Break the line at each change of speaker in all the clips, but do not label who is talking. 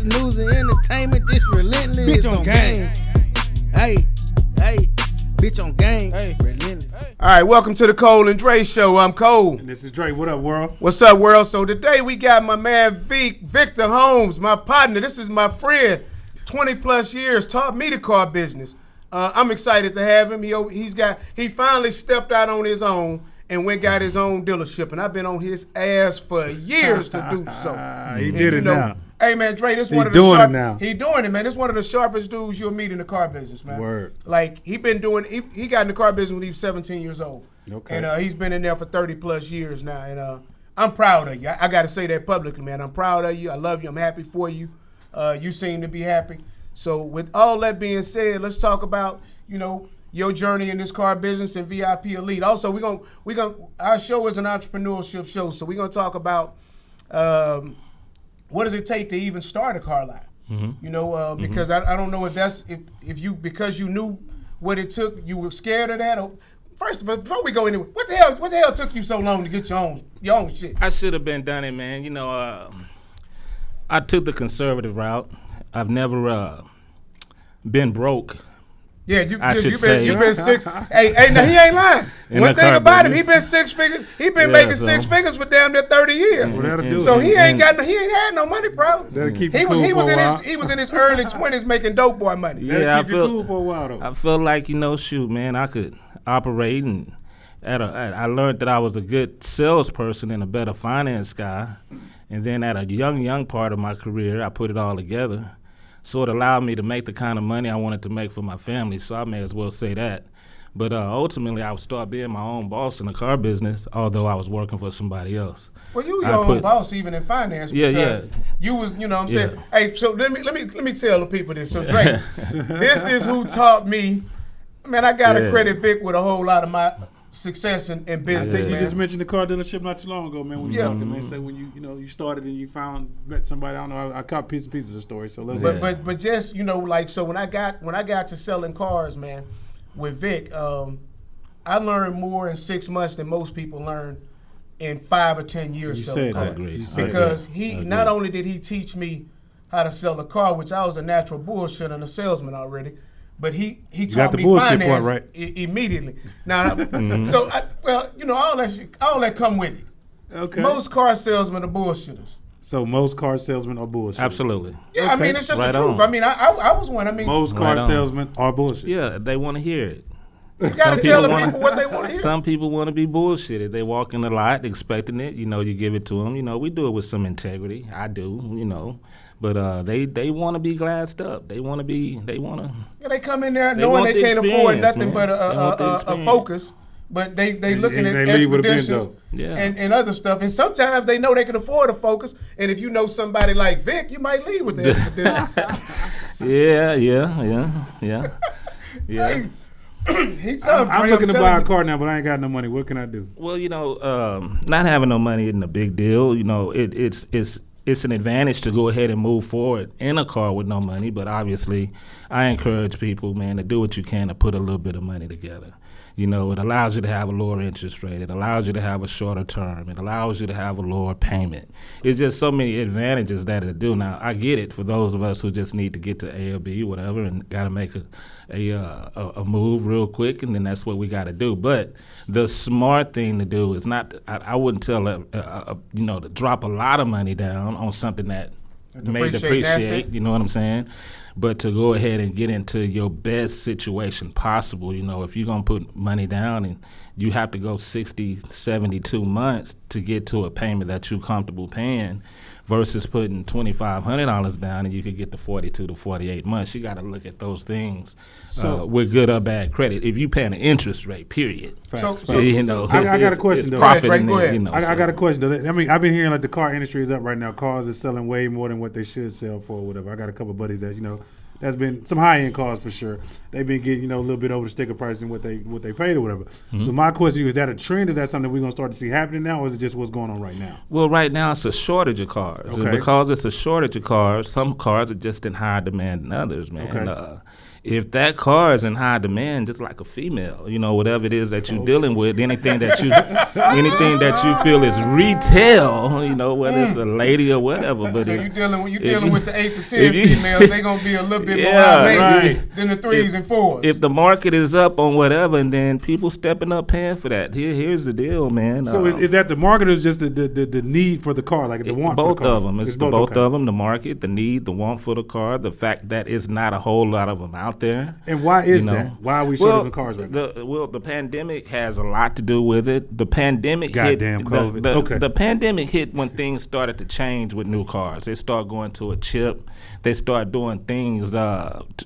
is news and entertainment. This relentless. Bitch on game. Hey, bitch on game. Hey, relentless.
All right, welcome to the Cole and Dre show. I'm Cole.
And this is Dre. What up, world?
What's up, world? So today we got my man Victor Holmes, my partner. This is my friend. 20 plus years, taught me the car business. I'm excited to have him. He finally stepped out on his own and got his own dealership, and I've been on his ass for years to do so.
He did it now.
Hey man, Dre, this one of the he doing it, man. This one of the sharpest dudes you'll meet in the car business, man.
Word.
Like he got in the car business when he was 17 years old.
Okay.
And he's been in there for 30 plus years now. And I'm proud of you. I got to say that publicly, man. I'm proud of you. I love you. I'm happy for you. You seem to be happy. So with all that being said, let's talk about, your journey in this car business and VIP Elite. Also, our show is an entrepreneurship show, so we're gonna talk about what does it take to even start a car lot. Mm-hmm. Because I don't know if because you knew what it took, you were scared of that. Or, first of all, before we go anywhere, what the hell took you so long to get your own shit?
I should have been done it, man. I took the conservative route. I've never been broke.
Yeah, you've
say.
been six. Hey, now he ain't lying. One thing about him, he been six figures. He been making six figures for damn near 30 years. So he ain't had no money problem. He was in his early 20s making dope boy money.
Yeah,
I feel cool for a while though.
I feel like shoot, man, I could operate, and I learned that I was a good salesperson and a better finance guy. And then at a young part of my career, I put it all together. So it allowed me to make the kind of money I wanted to make for my family, so I may as well say that. But ultimately, I would start being my own boss in the car business, although I was working for somebody else.
Well, you were your own boss even in finance. Because you was, what I'm saying. Hey, so let me tell the people this. So Dre, this is who taught me. Man, I got to credit Vic with a whole lot of my success in business.
You just mentioned the car dealership not too long ago, man. When you talking, man, say when you started and you met somebody. I don't know. I caught piece of the story. So let's.
But just so when I got to selling cars, man, with Vic, I learned more in 6 months than most people learn in 5 or 10 years selling cars.
I agree.
Because not only did he teach me how to sell a car, which I was a natural bullshit and a salesman already. But he taught me finance right. Immediately. Now, so all that come with it.
Okay.
Most car salesmen are bullshitters.
So most car salesmen are bullshit.
Absolutely.
Yeah, okay. I mean it's just the truth. I mean I was one. I mean
most car salesmen are bullshit.
Yeah, they want to hear it.
You gotta tell the people what they want to hear.
Some people want to be bullshitted. They walk in the lot expecting it. You give it to them. We do it with some integrity. I do. But they want to be glassed up. They want to.
Yeah, they come in there knowing they can't afford nothing but a Focus, but they looking at expeditions and other stuff. And sometimes they know they can afford a Focus. And if you know somebody like Vic, you might leave with the expedition.
Yeah.
Hey, he's tough.
I'm looking to buy a car now, but I ain't got no money. What can I do?
Well, not having no money isn't a big deal. It's an advantage to go ahead and move forward in a car with no money, but obviously I encourage people, man, to do what you can to put a little bit of money together. It allows you to have a lower interest rate. It allows you to have a shorter term. It allows you to have a lower payment. It's just so many advantages that it do. Now, I get it for those of us who just need to get to A or B, whatever, and got to make a move real quick, and then that's what we got to do. But the smart thing to do is not. I wouldn't tell to drop a lot of money down on something that may depreciate. You know what I'm saying? But to go ahead and get into your best situation possible, if you're going to put money down and you have to go 60, 72 months to get to a payment that you're comfortable paying versus putting $2,500 down and you could get to 42 to 48 months, you got to look at those things with good or bad credit. If you paying an interest rate, period.
I got a question though.
Profit
I
got a question though. I mean, I've been hearing like the car industry is up right now. Cars are selling way more than what they should sell for or whatever. I got a couple of buddies that that's been some high end cars for sure. They've been getting a little bit over the sticker price and what they paid or whatever. Mm-hmm. So my question to you, is that a trend? Is that something we're gonna start to see happening now, or is it just what's going on right now?
Well, right now it's a shortage of cars. Okay. And because it's a shortage of cars, some cars are just in higher demand than others, man.
Okay.
if that car is in high demand, just like a female, whatever it is that you're dealing with, anything that you feel is retail, whether it's a lady or whatever. But
so you're dealing with the 8 to 10 females, they're gonna be a little bit more high than the 3s and 4s.
If the market is up on whatever, and then people stepping up paying for that, here's the deal, man.
So is that the market or is just the need for the car, like the want?
Both
for the car?
of them. It's both of them. The market, the need, the want for the car, the fact that it's not a whole lot of them out there.
And why is that? Why are we shorting the cars right now?
The pandemic has a lot to do with it. The pandemic
Goddamn COVID.
The pandemic hit when things started to change with new cars. They start going to a chip. They start doing things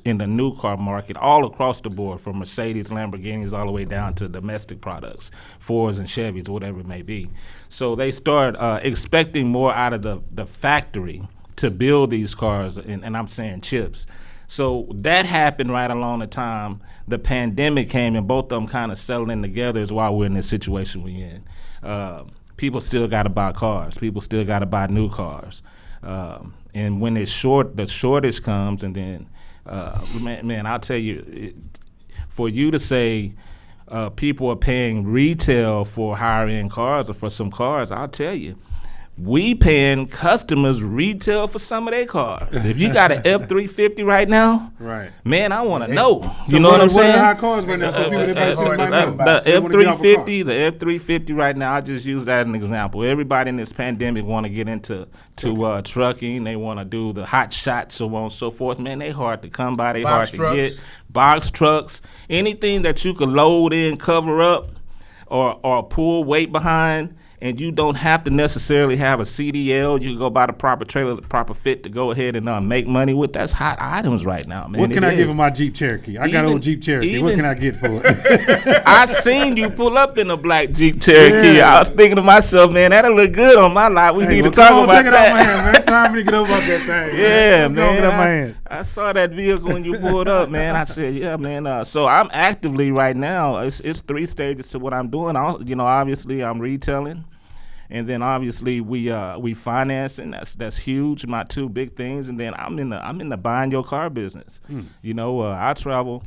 in the new car market all across the board, from Mercedes, Lamborghinis, all the way down to domestic products, Fords and Chevys, whatever it may be. So they start expecting more out of the factory to build these cars, and I'm saying chips. So that happened right along the time the pandemic came, and both of them kind of settling together is why we're in this situation we're in. People still got to buy cars. People still got to buy new cars. And when the shortage comes, and then, man, I'll tell you, for you to say people are paying retail for higher end cars or for some cars, I'll tell you, we paying customers retail for some of their cars. If you got an F-350 right now,
right,
man, I want to know.
So
you know what I'm saying?
What are the high cars right now? So people that might know.
The F-350 right now, I just use that as an example. Everybody in this pandemic want to get into trucking. They want to do the hot shots, so on and so forth. Man, they hard to come by. They hard to get. Box trucks, anything that you could load in, cover up, or pull weight behind. And you don't have to necessarily have a CDL. You can go buy the proper trailer, the proper fit to go ahead and make money with. That's hot items right now, man.
What can I give him my Jeep Cherokee? I got an old Jeep Cherokee. What can I get for it?
I seen you pull up in a black Jeep Cherokee. Yeah. I was thinking to myself, man, that'll look good on my lot. We need to talk about that. Take it out my hand, man. Time for me to get over about that thing. Yeah,
man.
I saw that vehicle when you pulled up, man. I said, yeah, man. So I'm actively right now. It's 3 stages to what I'm doing. Obviously I'm retailing. And then obviously we financing. That's huge. My 2 big things. And then I'm in the buying your car business. I travel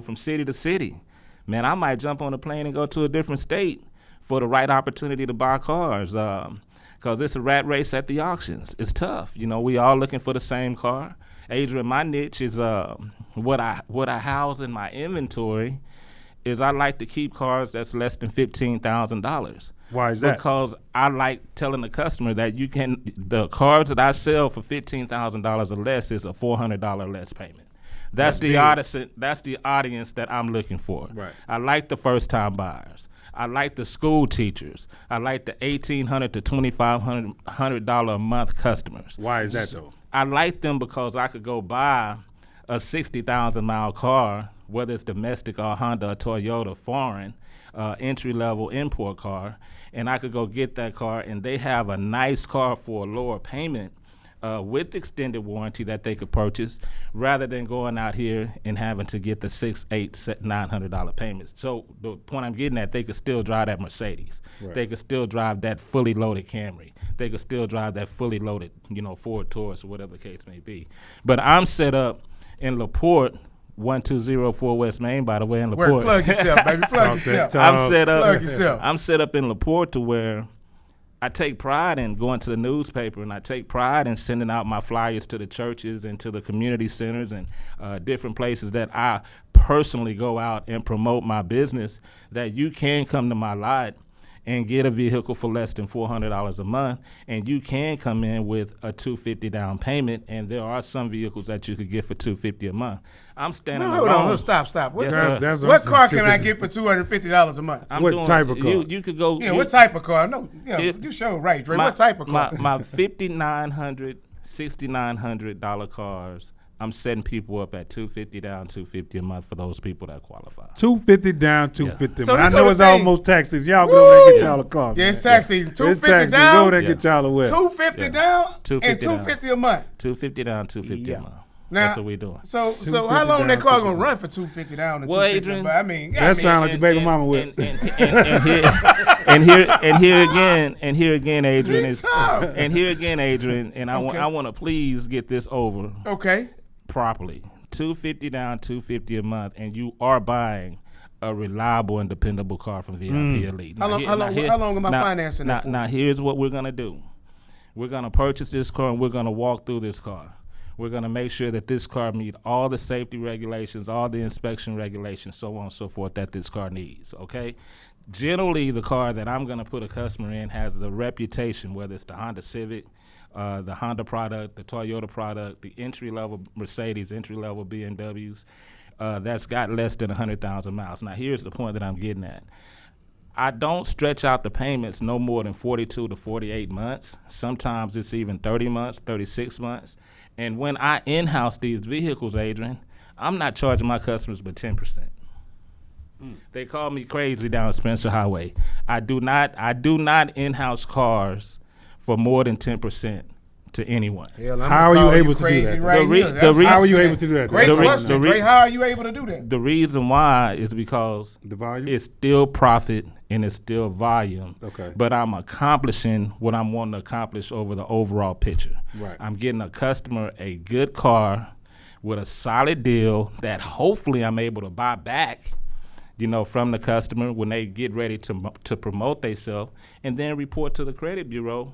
from city to city. Man, I might jump on a plane and go to a different state for the right opportunity to buy cars. Because it's a rat race at the auctions. It's tough. We all looking for the same car. Adrian, my niche is what I house in my inventory is I like to keep cars that's less than $15,000.
Why is that?
Because I like telling the customer that the cars that I sell for $15,000 or less is a $400 less payment. That's the audience that I'm looking for.
Right.
I like the first time buyers. I like the school teachers. I like the $1,800 to $2,500 a month customers.
Why is that though?
I like them because I could go buy a 60,000 mile car, whether it's domestic or Honda or Toyota, foreign, entry-level import car, and I could go get that car, and they have a nice car for a lower payment with extended warranty that they could purchase, rather than going out here and having to get the $600, $800, $900 payments. So the point I'm getting at, they could still drive that Mercedes. Right. They could still drive that fully loaded Camry. They could still drive that fully loaded, Ford Taurus or whatever the case may be. But I'm set up in LaPorte, 1204 West Main, by the way, in LaPorte.
Plug yourself, baby. Plug yourself.
I'm set up in LaPorte to where I take pride in going to the newspaper, and I take pride in sending out my flyers to the churches and to the community centers and different places that I personally go out and promote my business, that you can come to my lot and get a vehicle for less than $400 a month, and you can come in with a $250 down payment, and there are some vehicles that you could get for $250 a month. I'm standing alone.
Hold on, stop. What car can I get for $250 a month?
What type of car?
You could go.
Yeah, what type of car? No, you show right, Dre. What type of car?
My $5,900, $6,900 cars, I'm setting people up at $250 down, $250 a month for those people that qualify.
$250 down, $250.
Yeah. So
I know it's almost tax season. Y'all go there and get y'all a car.
Yeah, it's tax season. $250
down. Go there and get y'all a whip.
$250 down and $250 a month.
$250 down, $250 a month.
Now,
that's what we doing.
So how long that car gonna run for $250 down?
Well, Adrian,
I mean,
that sounds like the baby mama whip.
And here again, Adrian, and I want to please get this over.
Okay.
Properly. $250 down, $250 a month, and you are buying a reliable and dependable car from VIP Elite.
How long am I financing that for?
Now, here's what we're going to do. We're going to purchase this car, and we're going to walk through this car. We're going to make sure that this car meets all the safety regulations, all the inspection regulations, so on and so forth that this car needs, okay? Generally, the car that I'm going to put a customer in has the reputation, whether it's the Honda Civic, the Honda product, the Toyota product, the entry-level Mercedes, entry-level BMWs, that's got less than 100,000 miles. Now, here's the point that I'm getting at. I don't stretch out the payments no more than 42 to 48 months. Sometimes it's even 30 months, 36 months. And when I in-house these vehicles, Adrian, I'm not charging my customers but 10%. They call me crazy down Spencer Highway. I do not in-house cars for more than 10% to anyone.
How are you able to do that? How are you able to do that?
Great question, Dre. How are you able to do that?
The reason why is because
The volume?
it's still profit and it's still volume.
Okay.
But I'm accomplishing what I'm wanting to accomplish over the overall picture.
Right.
I'm getting a customer a good car with a solid deal that hopefully I'm able to buy back, from the customer when they get ready to promote themselves, and then report to the credit bureau,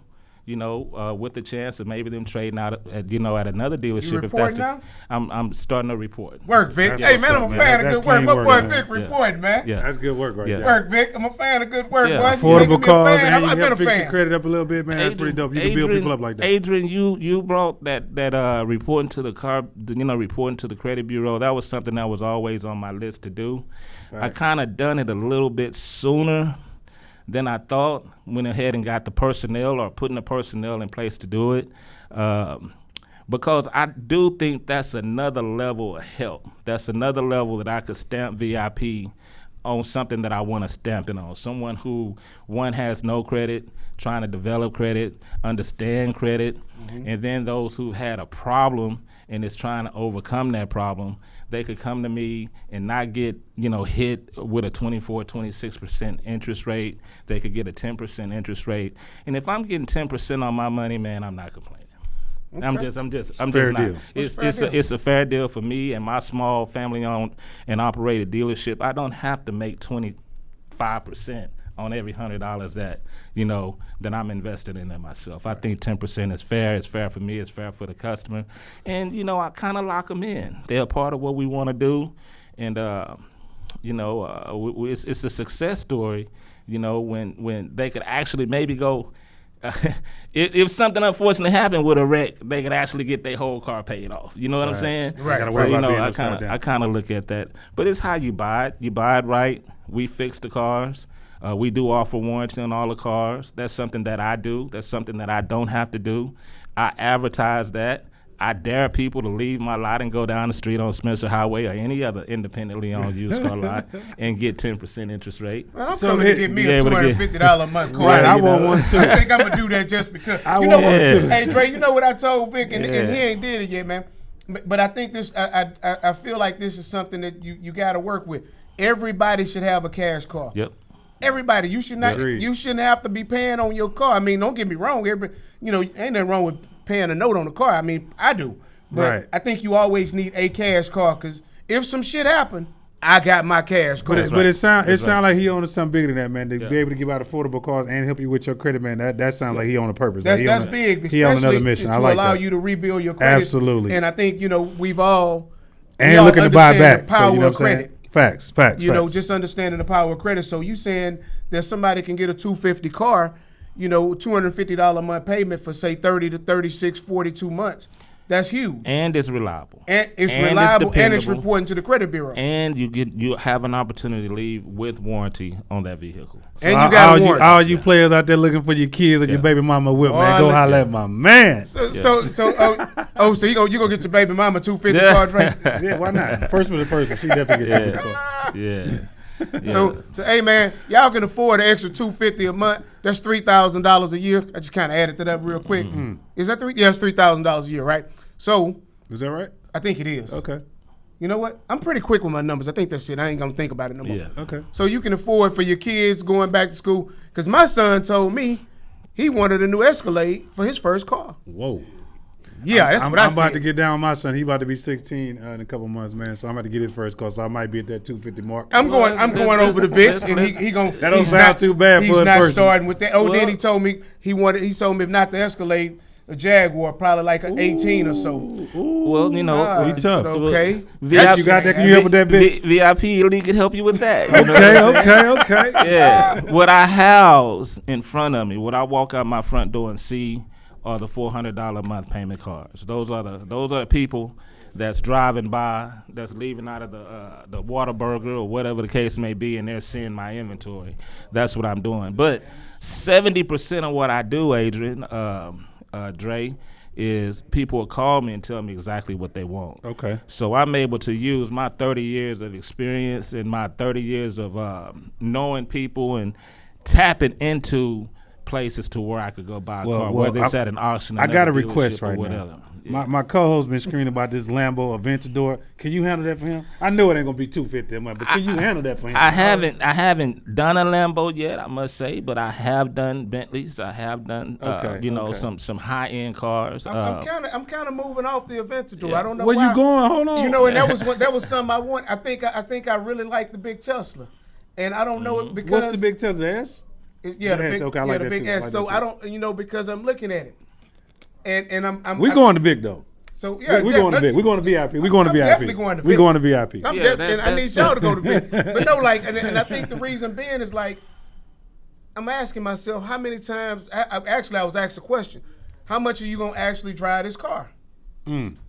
with the chance of maybe them trading out at another dealership.
You reporting now?
I'm starting to report.
Work, Vic. Hey, man, I'm a fan of good work. My boy Vic reporting, man.
Yeah.
That's good work right there.
Work, Vic. I'm a fan of good work, boy.
Affordable cars, and
I've
you
been a
help fix your
fan.
credit up a little bit, man. That's pretty dope. You can build people up like that.
Adrian, you brought that reporting to the reporting to the credit bureau. That was something that was always on my list to do. Right. I kind of done it a little bit sooner than I thought. Went ahead and got the personnel or putting the personnel in place to do it. Because I do think that's another level of help. That's another level that I could stamp VIP on something that I want to stamp it on. Someone who, one, has no credit, trying to develop credit, understand credit, and then those who had a problem and is trying to overcome that problem, they could come to me and not get, hit with a 24, 26% interest rate. They could get a 10% interest rate. And if I'm getting 10% on my money, man, I'm not complaining. Okay. I'm just not. It's a fair deal for me and my small family-owned and operated dealership. I don't have to make 25% on every $100 that that I'm invested in it myself. I think 10% is fair. It's fair for me. It's fair for the customer, and I kind of lock them in. They're a part of what we want to do, and it's a success story. When they could actually maybe go. If something unfortunately happened with a wreck, they could actually get their whole car paid off. You know what I'm saying?
Right.
So I kind of look at that. But it's how you buy it. You buy it right. We fix the cars. We do offer warranty on all the cars. That's something that I do. That's something that I don't have to do. I advertise that. I dare people to leave my lot and go down the street on Spencer Highway or any other independently owned used car lot and get 10% interest rate.
Man, I'm coming to get me a $250 a month car.
Right, I want one too.
I think I'm going to do that just because.
I want one too.
Hey, Dre, you know what I told Vic, and he ain't did it yet, man. But I think this, I feel like this is something that you got to work with. Everybody should have a cash car.
Yep.
Everybody, you shouldn't have to be paying on your car. I mean, don't get me wrong. Ain't nothing wrong with paying a note on the car. I mean, I do. But I think you always need a cash car because if some shit happen, I got my cash car.
But it sounds like he owns something bigger than that, man. To be able to give out affordable cars and help you with your credit, man. That sounds like he on a purpose.
That's big.
He on another mission.
To allow you to rebuild your credit.
Absolutely.
And I think we've all
looking to buy back.
The power of credit.
Facts.
Just understanding the power of credit. So you saying that somebody can get a $250 car, $250 a month payment for say 30 to 36, 42 months. That's huge.
And it's reliable.
And it's reliable and it's reporting to the credit bureau.
And you have an opportunity to leave with warranty on that vehicle.
So and you got warranty. All you players out there looking for your kids or your baby mama whip, man, go holler at my man.
So you gonna get your baby mama $250 car, right?
Yeah, why not? First one. She definitely get $250 car.
Yeah.
So hey man, y'all can afford an extra $250 a month. That's $3,000 a year. I just kind of added that up real quick. Mm-hmm. Is that Yeah, it's $3,000 a year, right? So
is that right?
I think it is.
Okay.
You know what? I'm pretty quick with my numbers. I think that's it. I ain't gonna think about it no more.
Yeah.
Okay.
So you can afford for your kids going back to school. Because my son told me he wanted a new Escalade for his first car.
Whoa.
Yeah, that's what I
I'm about
said.
to get down with my son. He about to be 16 in a couple months, man. So I'm about to get his first car. So I might be at that 250 mark.
I'm going over to Vince, and he going.
That don't sound too bad for a
He's not
person.
starting with that. Oh, then he told me he told me if not the Escalade, a Jaguar, probably like an 18 or so.
Well, you know,
he tough.
Okay.
You got that? Can you help with that bit?
VIP Elite can help you with that. You know what I'm saying?
Okay.
Yeah. What I house in front of me, what I walk out my front door and see are the $400 a month payment cards. Those are the people that's driving by, that's leaving out of the Whataburger or whatever the case may be, and they're seeing my inventory. That's what I'm doing. But 70% of what I do, Adrian, Dre, is people will call me and tell me exactly what they want.
Okay.
So I'm able to use my 30 years of experience and my 30 years of knowing people and tapping into places to where I could go buy a car, whether it's at an auction or
I got a
another
request
dealership or
right
whatever.
now.
Yeah.
My co-host been screaming about this Lambo Aventador. Can you handle that for him? I know it ain't gonna be $250 a month, but can you handle that for him?
I haven't done a Lambo yet, I must say, but I have done Bentleys. I have done some high end cars.
I'm kind of moving off the Aventador.
Yeah.
I don't know
Where
why.
you going? Hold on.
You know, and that was something I want. I think I really like the big Tesla, and I don't know it because
What's the big Tesla S?
the
S,
big,
okay, I like
the
that
big
too. I
S.
like
So
that
I
too.
don't, because I'm looking at it, and I'm.
We going to big though.
So yeah,
we going to big. We going to VIP. We going to
I'm
VIP.
definitely going to
We
VIP.
going to VIP.
And I need y'all to go to big. But no, like, and I think the reason being is like, I'm asking myself how many times. I was asked a question: how much are you gonna actually drive this car?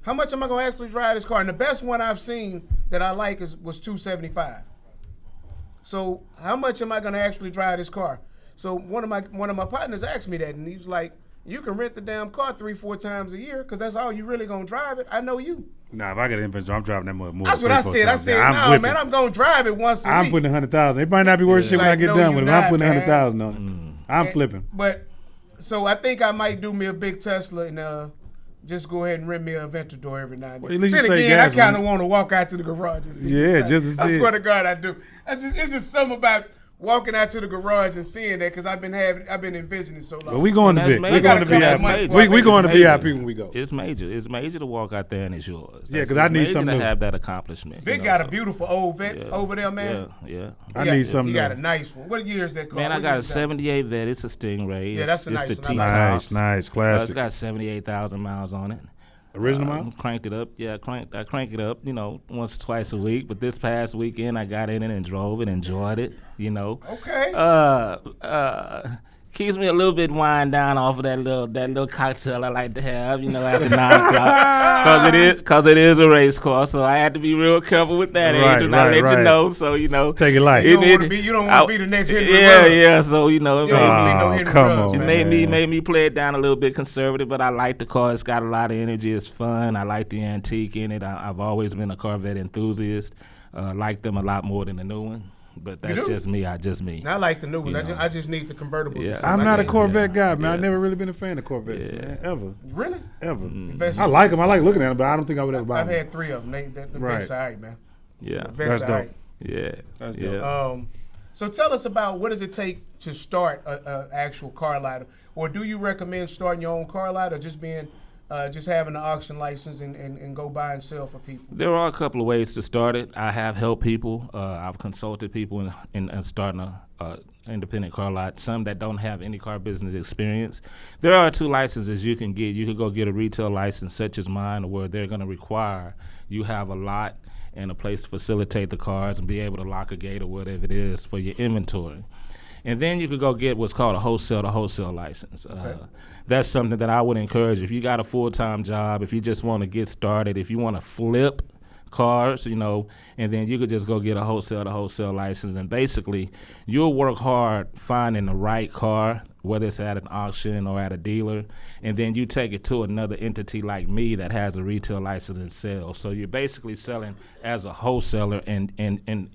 How much am I gonna actually drive this car? And the best one I've seen that I like was $275. So how much am I gonna actually drive this car? So one of my partners asked me that, and he was like, "You can rent the damn car 3-4 times a year, because that's all you really gonna drive it." I know you.
Nah, if I get an inventory, I'm driving that more.
That's what I said. I said, "No, man, I'm gonna drive it once a week."
I'm putting 100,000. It might not be worth shit when I
Like,
get
no,
done
you
with it.
not,
I'm putting
man.
100,000 on it. I'm flipping.
But so I think I might do me a big Tesla and just go ahead and rent me a Aventador every now and then.
Well, at least you
Then
say
again,
gas,
I kind of
man.
want to walk out to the garage and see.
Yeah,
this
just
thing.
to
I
see
swear
it.
to God, I do. It's just something about walking out to the garage and seeing that, because I've been envisioning so long.
But we going to
That's
big.
major.
We going to
That's
VIP.
major.
We going to
It's
VIP
major.
when we go.
It's major. It's major to walk out there and it's yours.
Yeah, 'cause
It's
I need
major
something
to
new.
have that accomplishment.
Vic
you know,
got a
so-
beautiful old vet
Yeah.
over there, man.
Yeah.
I need something
He got a
new.
nice one. What year is that car?
Man, I
What
got
year
a
is that?
78 Vet. It's a Stingray.
Yeah, that's a
it's
nice
the
one. I like
T-tops.
Nice,
It's
classic.
got 78,000 miles on it.
Original model?
Cranked it up. Yeah, I crank it up, once or twice a week. But this past weekend, I got in it and drove it, enjoyed it,
Okay.
Keeps me a little bit wind down off of that little cocktail I like to have, after 9 o'clock. Cause it is a race car, so I had to be real careful with that,
Right,
Adrian. I let
right.
you know, so
Take it light.
You don't want to be the next Henry
Yeah,
Ruggs.
yeah. So
You don't want to be no Henry
come
Ruggs,
on,
man.
it made me play it down a little bit conservative, but I like the car. It's got a lot of energy. It's fun. I like the antique in it. I've always been a Corvette enthusiast. Like them a lot more than the new one, but that's
do?
just me.
I like the new ones. I just need the convertibles.
Yeah.
to come.
I'm
I
not a
can't-
Corvette guy, man.
Yeah.
I've never really been a fan of Corvettes, man. Ever.
Really?
Ever.
Vets-
I like them. I like looking at them, but I don't think I would ever buy
I've
them.
had 3 of them. The
Right.
Vets all right, man.
Yeah,
The Vets
That's
all
dope.
right.
yeah,
That's
yeah.
dope.
So tell us about, what does it take to start a actual car lot, or do you recommend starting your own car lot, or just having an auction license and go buy and sell for people?
There are a couple of ways to start it. I have helped people. I've consulted people in starting a independent car lot, some that don't have any car business experience. There are 2 licenses you can get. You can go get a retail license such as mine, where they're going to require you have a lot and a place to facilitate the cars and be able to lock a gate or whatever it is for your inventory. And then you could go get what's called a wholesale license. That's something that I would encourage. If you got a full-time job, if you just want to get started, if you want to flip cars, and then you could just go get a wholesale license. And basically, you'll work hard finding the right car, whether it's at an auction or at a dealer, and then you take it to another entity like me that has a retail license and sells. So you're basically selling as a wholesaler, and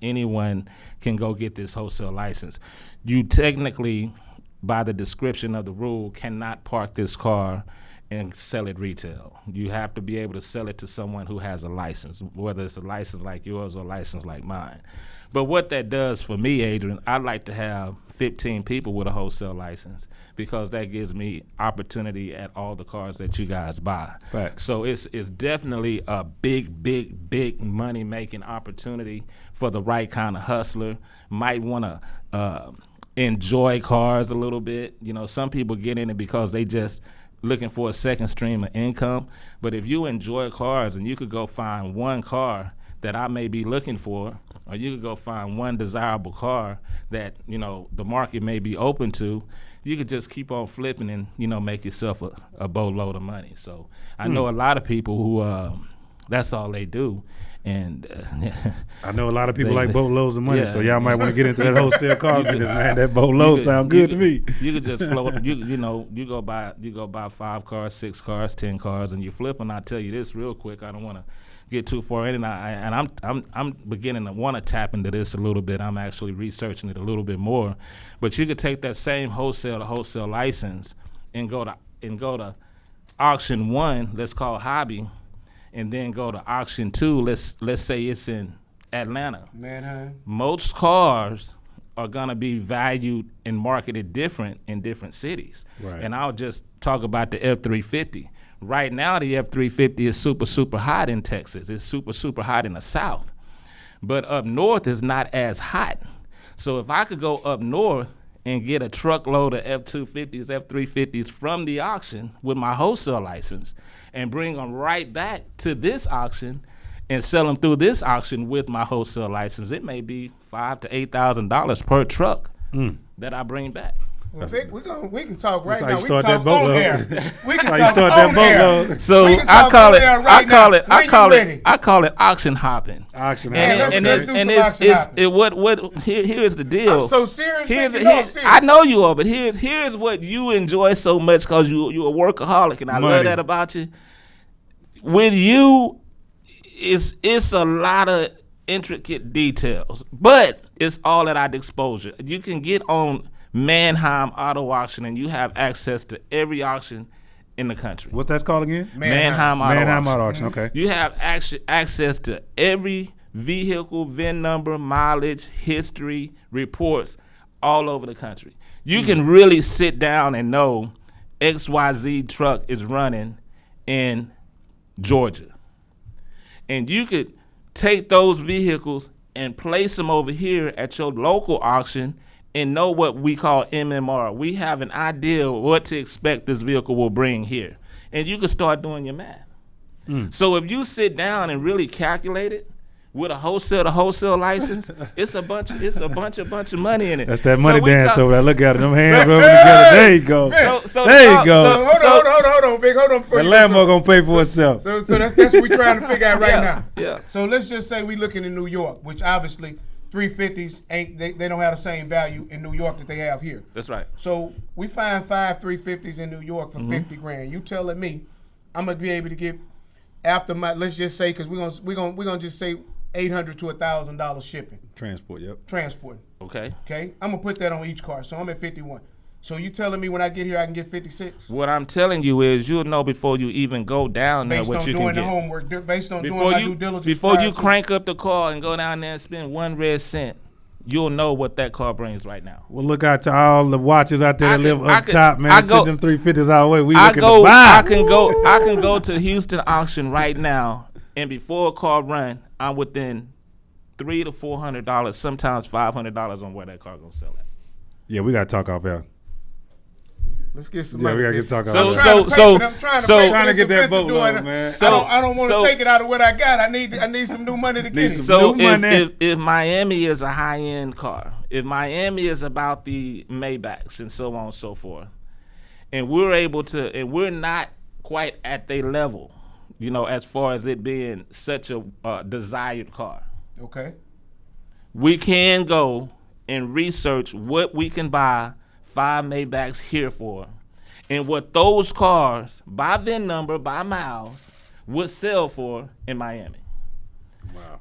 anyone can go get this wholesale license. You technically, by the description of the rule, cannot park this car and sell it retail. You have to be able to sell it to someone who has a license, whether it's a license like yours or a license like mine. But what that does for me, Adrian, I'd like to have 15 people with a wholesale license because that gives me opportunity at all the cars that you guys buy.
Right.
So it's definitely a big money-making opportunity for the right kind of hustler. Might want to enjoy cars a little bit. You know, some people get in it because they just looking for a second stream of income. But if you enjoy cars and you could go find one car that I may be looking for, or you could go find one desirable car that, you know, the market may be open to, you could just keep on flipping and, you know, make yourself a boatload of money. So I know a lot of people who that's all they do. And
I know a lot of people like boatloads of money, so y'all might want to get into that wholesale car business, man. That boatload sound good to me.
You could just float. You know, you go buy 5 cars, 6 cars, 10 cars, and you flip. And I tell you this real quick. I don't want to get too far in, and I'm beginning to want to tap into this a little bit. I'm actually researching it a little bit more. But you could take that same wholesale to wholesale license and go to auction 1, let's call hobby, and then go to auction 2. Let's say it's in Atlanta.
Manheim.
Most cars are gonna be valued and marketed different in different cities.
Right.
And I'll just talk about the F-350. Right now, the F-350 is super hot in Texas. It's super hot in the South. But up north is not as hot. So if I could go up north and get a truckload of F-250s, F-350s from the auction with my wholesale license and bring them right back to this auction and sell them through this auction with my wholesale license, it may be $5,000 to $8,000 per truck that I bring back.
Well, Vic, we can talk right
That's how
now.
you
We
start
can
that
talk on
boatload.
air. We can
How
talk
you start that
on air.
boatload.
So
We can
I
talk
call
on
it,
air
I
right
call
now.
it, I
When
call
you
it,
ready?
I call it auction hopping.
Auction
Man,
house.
let's do some auction hopping.
Here's the deal.
I'm so serious.
Here's
Vic, you know I'm serious.
I know you are, but here's what you enjoy so much because you're a workaholic, and I love
Money.
that about you. With you, it's a lot of intricate details, but it's all at our disposal. You can get on Manheim Auto Auction, and you have access to every auction in the country.
What's that called again?
Manheim Auto
Manheim
Auction.
Auto Auction, okay.
You have access to every vehicle, VIN number, mileage, history, reports all over the country. You can really sit down and know XYZ truck is running in Georgia. And you could take those vehicles and place them over here at your local auction and know what we call MMR. We have an idea of what to expect this vehicle will bring here. And you can start doing your math. So if you sit down and really calculate it with a wholesale to wholesale license, it's a bunch of money in it.
That's that money
we
dance
talk-
over there. Look at it. Them hands rubbing together. There you go. There you go.
Hold on, Vic. Hold on.
That Lambo going to pay for itself.
So that's what we're trying to figure out right now.
Yeah.
So let's just say we looking in New York, which obviously 350s they don't have the same value in New York that they have here.
That's right.
So we find 5 350s in New York for 50 grand. You telling me I'm gonna be able to get after my, let's just say, because we're gonna just say $800 to $1,000 shipping.
Transport, yep.
Transport.
Okay.
Okay. I'm gonna put that on each car. So I'm at 51. So you telling me when I get here I can get 56?
What I'm telling you is you'll know before you even go down there
Based
what
on
you
doing
can
the
get.
homework, based on
Before
doing my
you
due diligence.
before
prior
you
to-
crank up the car and go down there and spend 1 red cent, you'll know what that car brings right now.
Well, look out to all the watches out there that live up top, man.
I
Send them 350s our way. We
I
looking to
I
buy.
can go to Houston auction right now, and before a car run, I'm within $300 to $400, sometimes $500 on where that car gonna sell at.
Yeah, we got to talk off air.
Let's get some
Yeah,
money.
we got to get talk off
So-
air.
I'm
trying to get that boatload, man.
I don't want to take it out of what I got. I need some new money to get it.
some-
So
New money.
if Miami is a high-end car, if Miami is about the Maybachs and so on and so forth, and we're able to, and we're not quite at their level, you know, as far as it being such a desired car,
Okay.
we can go and research what we can buy 5 Maybachs here for, and what those cars, by VIN number, by miles, would sell for in Miami.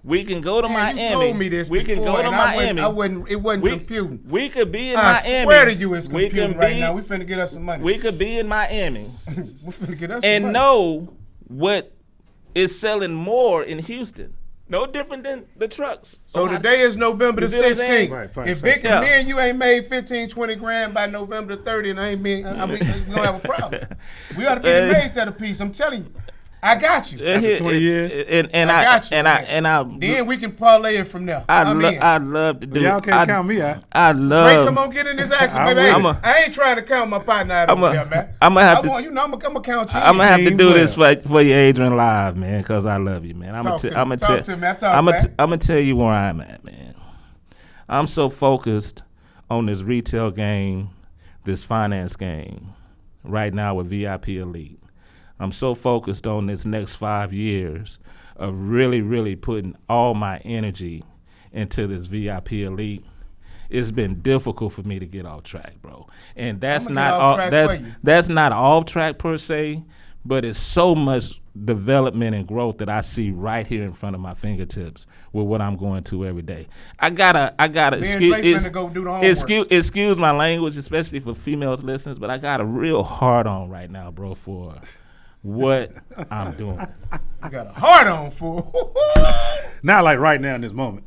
We can go to
Man,
Miami.
you told me this
we can
before,
go to
and
Miami.
it wasn't computing.
We could be in
I
Miami.
swear to you, it's
We
computing
can
right
be-
now. We finna get us some money.
We could be in Miami
We finna get us some
and
money.
know what is selling more in Houston. No different than the trucks.
So today is November the
You see what I'm saying?
16th.
Right,
If
facts.
Vic and me and you ain't made 15, 20 grand by November the 30th, we gonna have a problem. We ought to be the maids at a piece. I'm telling you. I got you.
After 20 years?
And
I got you.
I
Then we can parlay it from there.
I'd
in.
love to do.
Y'all can't count me out.
I
Ray,
love.
come on, get in this action,
I
baby.
will.
I ain't trying to count my partner out over there, man.
I'm gonna have to.
I'm gonna count you.
I'm gonna have to
Team
do
player.
this for you, Adrian, live, man, because I love you, man. I'm
Talk to me.
gonna
Talk to me. I talk back.
I'm gonna tell you where I'm at, man. I'm so focused on this retail game, this finance game, right now with VIP Elite. I'm so focused on this next 5 years of really, really putting all my energy into this VIP Elite. It's been difficult for me to get off track, bro. And that's
I'ma
not
get off
all,
track
that's
for you.
that's not off track per se, but it's so much development and growth that I see right here in front of my fingertips with what I'm going to every day. I gotta
Me and Dre finna go do the homework.
excuse my language, especially for females listeners, but I got a real hard on right now, bro, for what I'm doing.
I got a heart on for.
Not like right now in this moment.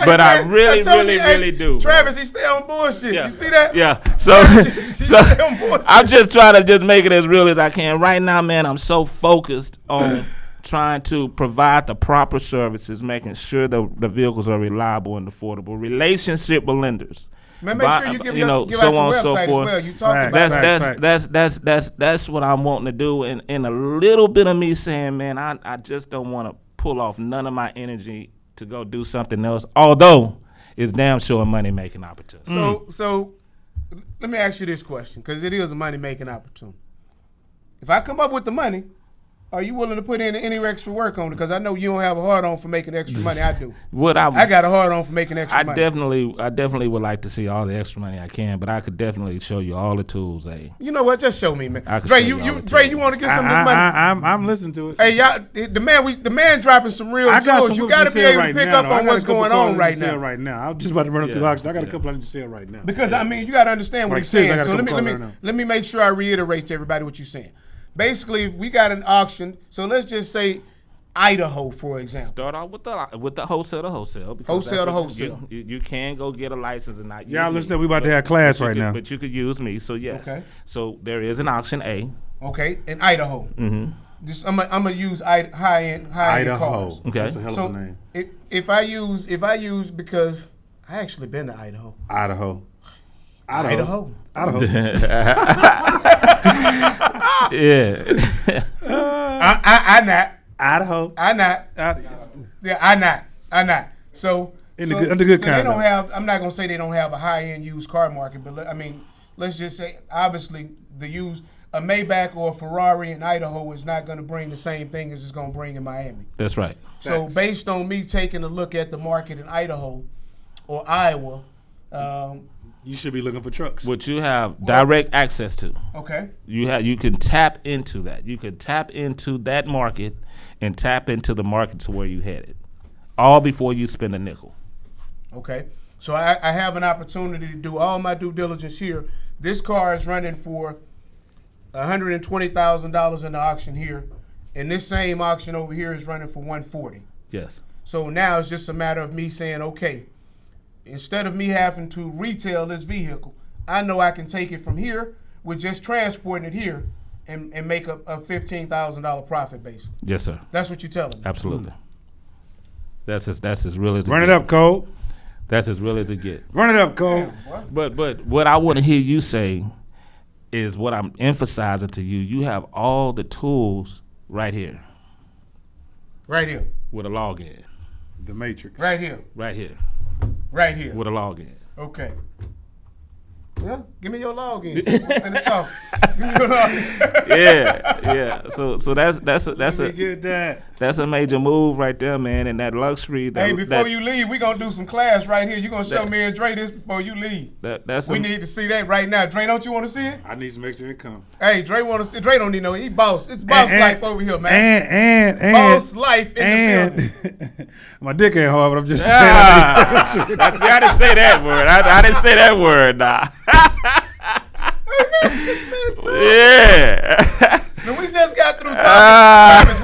But I really,
told
really,
you, hey,
really do. bro.
Travis, he stay on bullshit.
Yeah.
You see that?
Yeah. So, so
stay on bullshit.
I'm just trying to just make it as real as I can. Right now, man, I'm so focused on trying to provide the proper services, making sure the vehicles are reliable and affordable. Relationship with lenders.
Man, make sure you give
you know,
give
so
out your
on and so
website as
forth.
well. You talking
Right.
about
That's what I'm wanting to do, and a little bit of me saying, man, I just don't want to pull off none of my energy to go do something else. Although it's damn sure a money making opportunity.
So let me ask you this question, because it is a money making opportunity. If I come up with the money, are you willing to put in any extra work on it? Because I know you don't have a hard on for making extra money. I do. I got a hard on for making extra money.
I definitely would like to see all the extra money I can, but I could definitely show you all the tools,
You know what? Just show me, man.
I can
Dre,
show you all the
Dre,
tools.
you want to get some of this money?
I'm listening to it.
Hey, y'all, the man dropping some real
I got
jewels.
some
You
whips
got to
to
be
sell
able
right
to pick
now,
up
though. I
on
got
what's
a couple
going
cars
on
to
right
sell
now.
Right now, I'm just about to run up through auction. I got a couple I need to sell right now.
Because I mean, you got to understand what
Like,
he's
seriously, I
saying.
got a
So
couple cars right now.
let me make sure I reiterate to everybody what you're saying. Basically, if we got an auction, so let's just say Idaho, for example.
Start off with the wholesale to wholesale. because
Wholesale
that's
to
what
wholesale.
You can go get a license and not use
Y'all
me,
listen, we about to have class
but you
right
could-
now.
But you could use me, so yes.
Okay.
So there is an auction A.
Okay, in Idaho. Mm-hmm. Just I'm gonna use high end
Idaho.
cars.
Okay.
That's a hell of
So
a name.
if I use because I actually been to Idaho.
Idaho.
Idaho.
Yeah.
I not.
Idaho.
I not. Yeah, I not. So
Under good
so
kind,
they don't
though.
have. I'm not gonna say they don't have a high end used car market, but I mean, let's just say obviously a Maybach or a Ferrari in Idaho is not gonna bring the same thing as it's gonna bring in Miami.
That's right.
So
Facts.
based on me taking a look at the market in Idaho or Iowa,
You should be looking for trucks.
What you have direct access to.
okay.
You can tap into that. You can tap into that market and tap into the market to where you headed. All before you spend a nickel.
Okay. So I have an opportunity to do all my due diligence here. This car is running for $120,000 in the auction here, and this same auction over here is running for $140,000.
Yes.
So now it's just a matter of me saying, okay, instead of me having to retail this vehicle, I know I can take it from here with just transporting it here and make a $15,000 profit basically.
Yes, sir.
That's what you're telling me.
Absolutely. That's as real as it
Run it
get.
up, Cole.
That's as real as it get.
Run it up, Cole.
But what I want to hear you say is what I'm emphasizing to you. You have all the tools right here
Right here.
with a login.
The Matrix.
Right here.
Right here
Right here.
with a login.
Okay. Yeah, give me your login. Finish off. Give me your login.
Yeah. So that's
Let me get that.
That's a major move right there, man. And that luxury.
Hey, before you leave, we gonna do some class right here. You gonna show me and Dre this before you leave. We need to see that right now. Dre, don't you want to see it?
I need some extra income.
Hey, Dre want to see. Dre don't need no. He boss. It's boss life over here, man.
And
boss life in the building.
My dick ain't hard, but I'm just saying.
I didn't say that word. I didn't say that word. Nah. Yeah.
No, we just got through talking.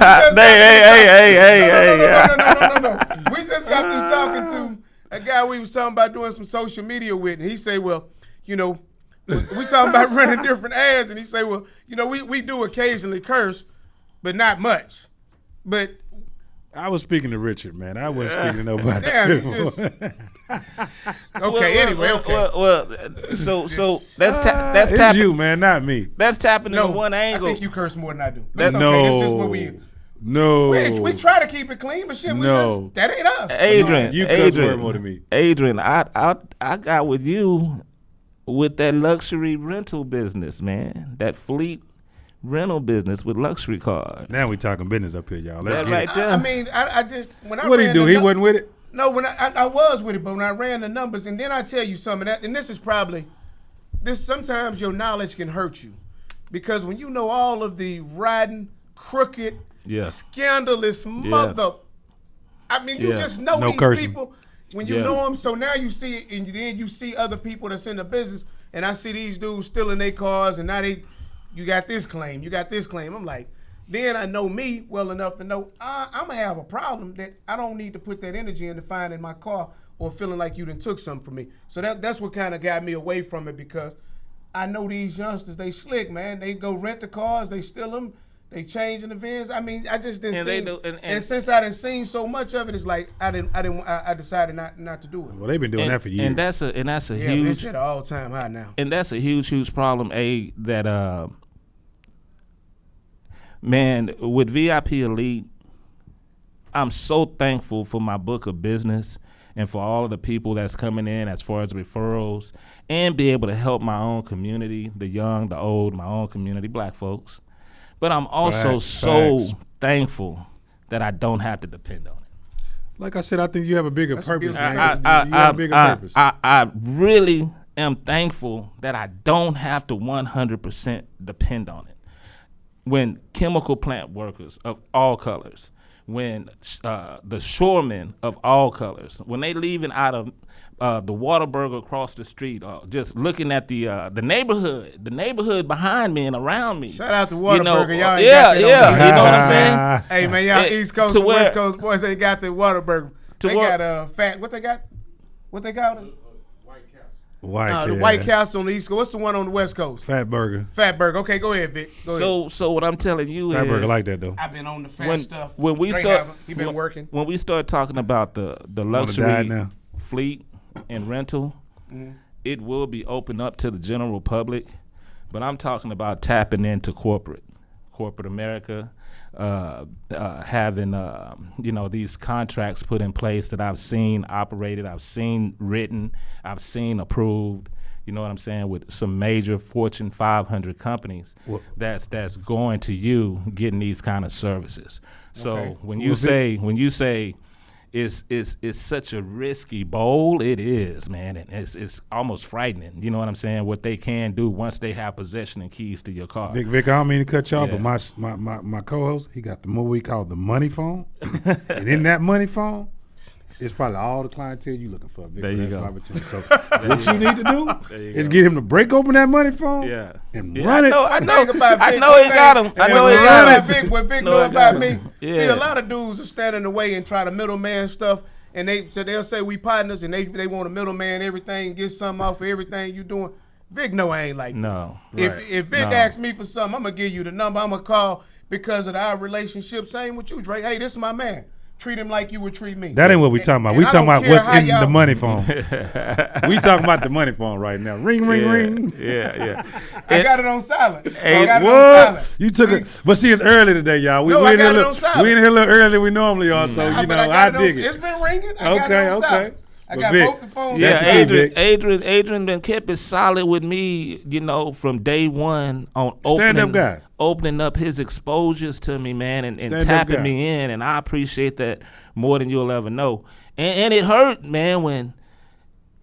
No. We just got through talking to a guy we was talking about doing some social media with, and he say, well, we talking about running different ads, and he say, well, we do occasionally curse, but not much. But
I was speaking to Richard, man. I wasn't speaking to nobody.
So that's
tapping. You, man, not me.
That's tapping in one angle.
I think you curse more than I do.
That's
okay.
No.
That's just what we.
No.
We try to keep it clean, but shit, that ain't us.
Adrian,
you curse word more than me.
Adrian, I got with you with that luxury rental business, man. That fleet rental business with luxury cars.
Now we talking business up here, y'all. Let's get
right
it.
there.
I mean, I just when I
what did he do? He wasn't with it.
No, when I was with it, but when I ran the numbers, and then I tell you something, and this is probably sometimes your knowledge can hurt you, because when you know all of the riding, crooked, scandalous mother, I mean, you just know these
cursing.
people when you know them. So now you see it, and then you see other people that's in the business, and I see these dudes stealing their cars, and now you got this claim, you got this claim. I'm like, then I know me well enough to know I'm gonna have a problem that I don't need to put that energy into finding my car or feeling like you done took something from me. So that's what kind of got me away from it, because I know these youngsters, they slick, man. They go rent the cars, they steal them, they changing the VINs. I mean, I just didn't see. And since I didn't seen so much of it, it's like I decided not to do it.
Well, they've been doing that for years.
And that's a huge.
It's at an all-time high now.
And that's a huge problem. That man, with VIP Elite, I'm so thankful for my book of business and for all of the people that's coming in as far as referrals, and be able to help my own community, the young, the old, my own community, black folks. But I'm also thankful that I don't have to depend on it.
Like I said, I think you have a bigger purpose, man. You have a bigger purpose.
I really am thankful that I don't have to 100% depend on it. When chemical plant workers of all colors, when the shoremen of all colors, when they leaving out of the Whataburger across the street, just looking at the neighborhood behind me and around me.
Shout out to Whataburger, y'all.
You know what I'm saying?
Hey man, y'all East Coast and West Coast boys ain't got the Whataburger. They got fat. What they got? The White Castle on the East Coast. What's the one on the West Coast?
Fat Burger.
Okay, go ahead, Vic.
So what I'm telling you
Fat
is,
Burger like that though.
I've been on the fat stuff.
When we
he been working.
When we start talking about the luxury fleet and rental, it will be open up to the general public. But I'm talking about tapping into corporate America, having these contracts put in place that I've seen operated, I've seen written, I've seen approved. You know what I'm saying, with some major Fortune 500 companies that's going to you getting these kind of services. So when you say it's such a risky bowl, it is, man, and it's almost frightening. You know what I'm saying? What they can do once they have possession and keys to your car.
Vic, I don't mean to cut y'all, but my co-host, he got the what we call the money phone, and in that money phone, it's probably all the clientele you looking for. Vic,
there you go.
So what you need to do is get him to break open that money phone and run it.
I know he got him.
What Vic know about me. See, a lot of dudes will stand in the way and try to middleman stuff, and they'll say we partners, and they want to middleman everything, get something off of everything you doing. Vic I ain't like that.
No.
If Vic asks me for something, I'm gonna give you the number. I'm gonna call because of our relationship. Same with you, Drake. Hey, this is my man. Treat him like you would treat me.
That ain't what we talking about. We talking about what's in the money phone. We talking about the money phone right now. Ring, ring, ring.
Yeah.
I got it on silent.
You took it, but see, it's early today, y'all. We in here a little early than we normally are, so I dig it.
It's been ringing. I I got
Vic,
both the phones.
Yeah,
That's the key,
Adrian been kept it solid with me, from day one on
Stand-up guy.
opening up his exposures to me, man, and
Stand-up
tapping
guy.
me in, and I appreciate that more than you'll ever know. And it hurt, man, when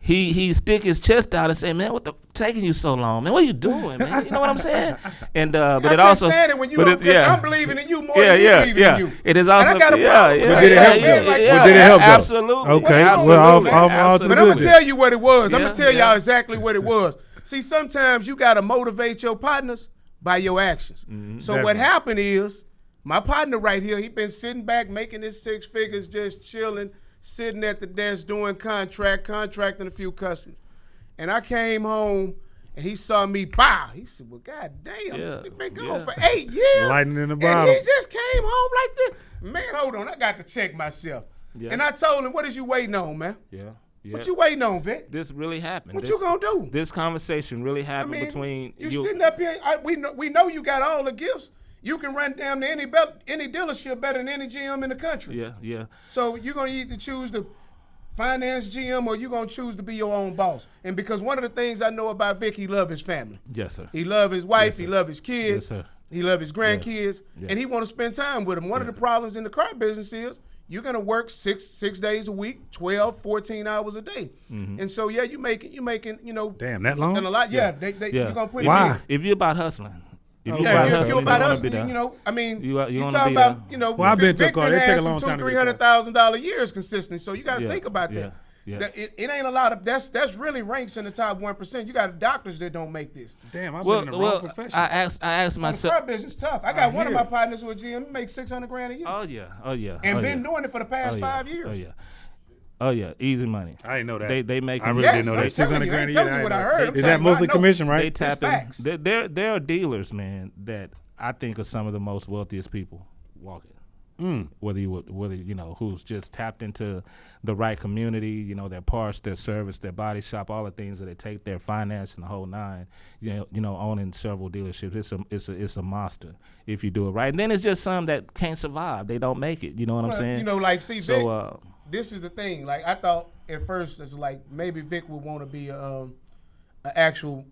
he stick his chest out and say, "Man, what the taking you so long, man? What are you doing, man?" You know what I'm saying? And but
I
it also,
understand it when you
but
don't,
it, yeah,
I'm believing in you more
yeah,
than you
yeah,
believe
yeah.
in you.
It is also,
And I got a problem with
But
that.
did it help
Yeah,
though?
like,
But did it help though?
Absolutely.
Okay,
Absolutely.
well, off to the
Absolutely.
But I'm
good
gonna
then.
tell you what it was. I'm
Yeah,
gonna tell
yeah.
y'all exactly what it was. See, sometimes you gotta motivate your partners by your actions. So what
Definitely.
happened is, my partner right here, he been sitting back making his 6 figures, just chilling, sitting at the desk doing contracting a few customers. And I came home and he saw me bow. He said, "Well, God damn, this nigga been gone for 8 years.
Lightning in the
And
bottle.
he just came home like this. Man, hold on, I got to check myself."
Yeah.
And I told him, "What is you waiting on, man?
Yeah.
What you waiting on, Vic?
This really happened.
What
This-
you gonna do?"
This conversation really
I
happened
mean,
between
you sitting up here. We know you got all the gifts. You can run down to any dealership better than any GM in the country.
Yeah, yeah.
So you're gonna either choose to finance GM or you're gonna choose to be your own boss. And because one of the things I know about Vic, he love his family.
Yes, sir.
He love his wife.
Yes,
he
sir.
love his kids.
Yes, sir.
He love his grandkids,
Yeah.
and he want to spend time with them. One of the problems in the car business is you're gonna work six days a week, 12, 14 hours a day. And so yeah, you making
Damn, that long?
and a lot. Yeah,
Yeah.
you're gonna put
Why?
If you're about hustling, if you're
Yeah,
about
if
hustling,
you're about
you wanna
us,
be there.
I mean,
You wanna
talking
be
about,
there.
Well, I've been to a
Vic
car.
done
It take
had
a long
some
time to get
$200,000-$300,000 years consistently. So you got to
Yeah,
think about
yeah,
that.
yeah.
It ain't a lot of that's really ranks in the top 1%. You got doctors that don't make this.
Damn, I've
Well,
been in the wrong
well,
profession.
I asked
The
myself.
car business tough. I got one of
hear
my
it.
partners who a GM, he makes $600,000 a year,
Oh yeah.
and
oh,
been
yeah.
doing it for the past
Oh, yeah.
5 years.
Oh yeah. Oh yeah. Easy money.
I didn't know that.
They make.
I really
Yes,
didn't know
I'm
that.
telling
600
you, I
grand
ain't
a year.
telling you what I
didn't
heard.
know.
I'm
Is
telling
that
you what I
mostly
know.
commission,
They
right?
tap in.
facts.
There are dealers, man, that I think are some of the most wealthiest people walking. Whether who's just tapped into the right community, their parts, their service, their body shop, all the things that they take, their finance and the whole nine. Owning several dealerships, it's a monster if you do it right. And then it's just some that can't survive. They don't make it. You know what I'm saying?
See, Vic,
So
this is the thing. Like, I thought at first, it's like maybe Vic would want to be an actual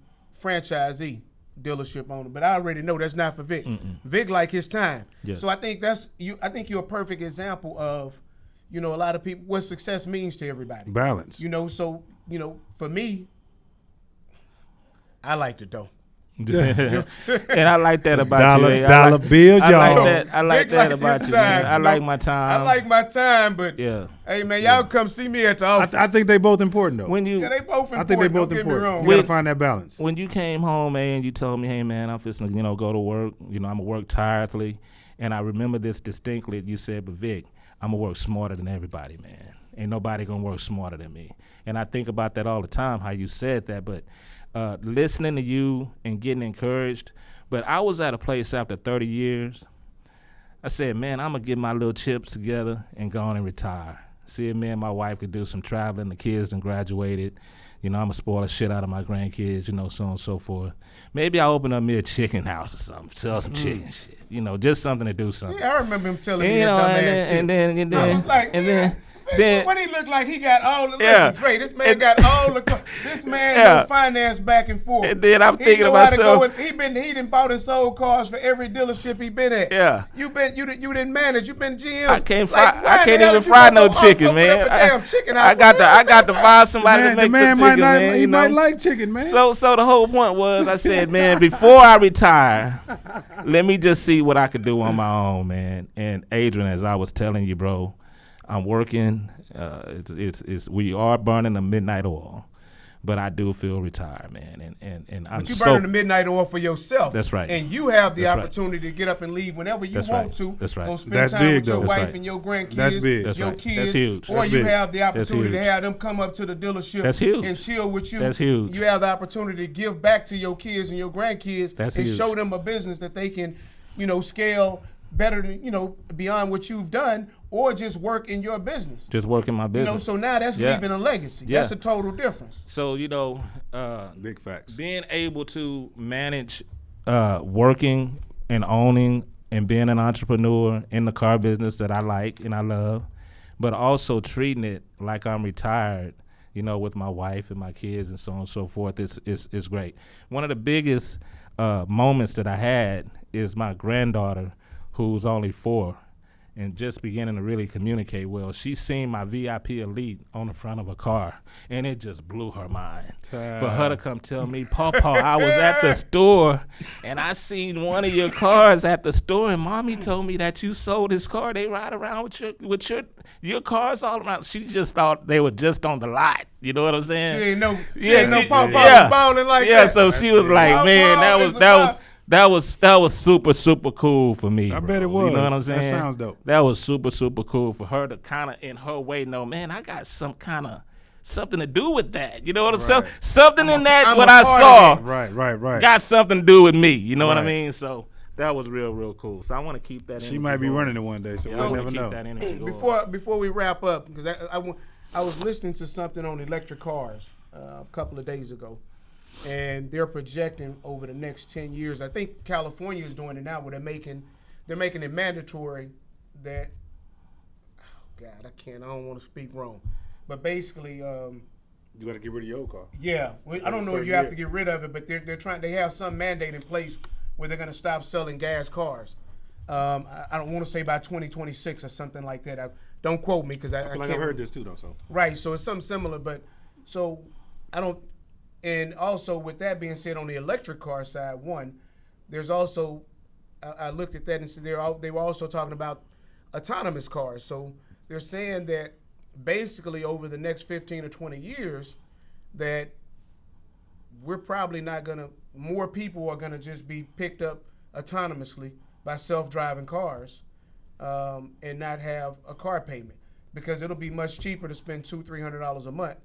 franchisee dealership owner, but I already know that's not for Vic. Vic like his time.
Yeah.
So I think that's you. I think you're a perfect example of, a lot of people what success means to everybody.
Balance.
So for me, I liked it though.
and I like that about
Dollar-
you.
dollar bill,
I like
y'all.
that. I like
Vic
that
like
about
his
you, man.
time,
I
you
like
know?
my time.
I like my time, but
Yeah.
hey man, y'all come see me at the office.
I think they both important though.
When you
yeah, they both important.
I think they both
don't get me
important.
wrong.
You gotta find that balance.
when you came home, man, you told me, hey, man, I'm fixing to, go to work. I'm going to work tirelessly. And I remember this distinctly. You said, but Vic, I'm going to work smarter than everybody, man. Ain't nobody going to work smarter than me. And I think about that all the time, how you said that. But listening to you and getting encouraged. But I was at a place after 30 years. I said, man, I'm going to get my little chips together and go on and retire. See if me and my wife could do some traveling. The kids done graduated. I'm going to spoil the shit out of my grandkids, so on and so forth. Maybe I'll open up me a chicken house or something, sell some chicken shit. Just something to do something.
Yeah, I remember him telling me
And,
that dumbass shit.
and
I was like, man, what he looked like? He got all the
Yeah.
listen, Dre. This man got all the. This man
Yeah.
knows finance back and forth.
And then I'm
He
thinking
know
to
how to go
myself-
he done bought and sold cars for every dealership he been at.
Yeah.
You didn't manage. You been GM.
I can't
Like,
fry.
why
I
the
can't
hell
even
did you
fry
go
no
open
chicken,
up
man.
a damn chicken house?
I got to find somebody
Man,
to
the
make
man
the
might
chicken,
not.
man.
He
You
might
know?
like chicken, man.
So the whole point was, I said, man, before I retire, let me just see what I could do on my own, man. And Adrian, as I was telling you, bro, I'm working. We are burning the midnight oil, but I do feel retired, man. And I'm
But you
so
burning the midnight oil for yourself.
That's right.
And you have the
That's right.
opportunity to get up and leave whenever you
That's
want
right.
to.
That's right.
Go spend
That's
time
big,
with your
though.
That's
wife
right.
and your grandkids.
That's big.
That's
your
right.
kids.
That's huge.
Or
That's
you
big.
have the
That's
opportunity to
huge.
have them come up to the dealership
That's huge.
and chill with you.
That's huge.
You have the opportunity to give back to your kids and your grandkids
That's
and
huge.
show them a business that they can, scale better than, beyond what you've done, or just work in your business.
just working my business.
So now that's
Yeah.
leaving a legacy.
Yeah.
That's a total difference.
So
Big facts.
being able to manage working and owning and being an entrepreneur in the car business that I like and I love, but also treating it like I'm retired you know, with my wife and my kids and so on and so forth. It's great. One of the biggest moments that I had is my granddaughter, who's only 4, and just beginning to really communicate well. She seen my VIP Elite on the front of a car, and it just blew her mind. For her to come tell me, Pawpaw, I was at the store, and I seen one of your cars at the store, and Mommy told me that you sold this car. They ride around with your cars all around. She just thought they were just on the lot. You know what I'm saying?
She ain't know Pawpaw was balling like that.
Yeah, so she was like, man, that was super, super cool for me.
I
bro.
bet it was.
You know what I'm saying?
That sounds dope.
That was super, super cool for her to kind of, in her way, know, man, I got some kind of something to do with that. You know what I'm saying? Something in that, what I saw,
Right.
got something to do with me. You know what I mean? So that was real, real cool. So I want to keep that.
She might be running it one day, so we'll never know.
That energy going.
Before we wrap up, because I was listening to something on electric cars a couple of days ago. And they're projecting over the next 10 years. I think California is doing it now, where they're making it mandatory that. Oh God, I don't want to speak wrong, but basically,
You got to get rid of your old car.
yeah. I don't know if you have to get rid of it, but they're trying. They have some mandate in place where they're going to stop selling gas cars. I don't want to say by 2026 or something like that. Don't quote me because I
feel like
can't.
I've heard this too, though. So
Right, so it's something similar, but so I don't. And also, with that being said, on the electric car side, there's also, I looked at that and said they were also talking about autonomous cars. So they're saying that basically over the next 15 or 20 years, that we're probably not more people are going to just be picked up autonomously by self-driving cars and not have a car payment, because it'll be much cheaper to spend $200-300 a month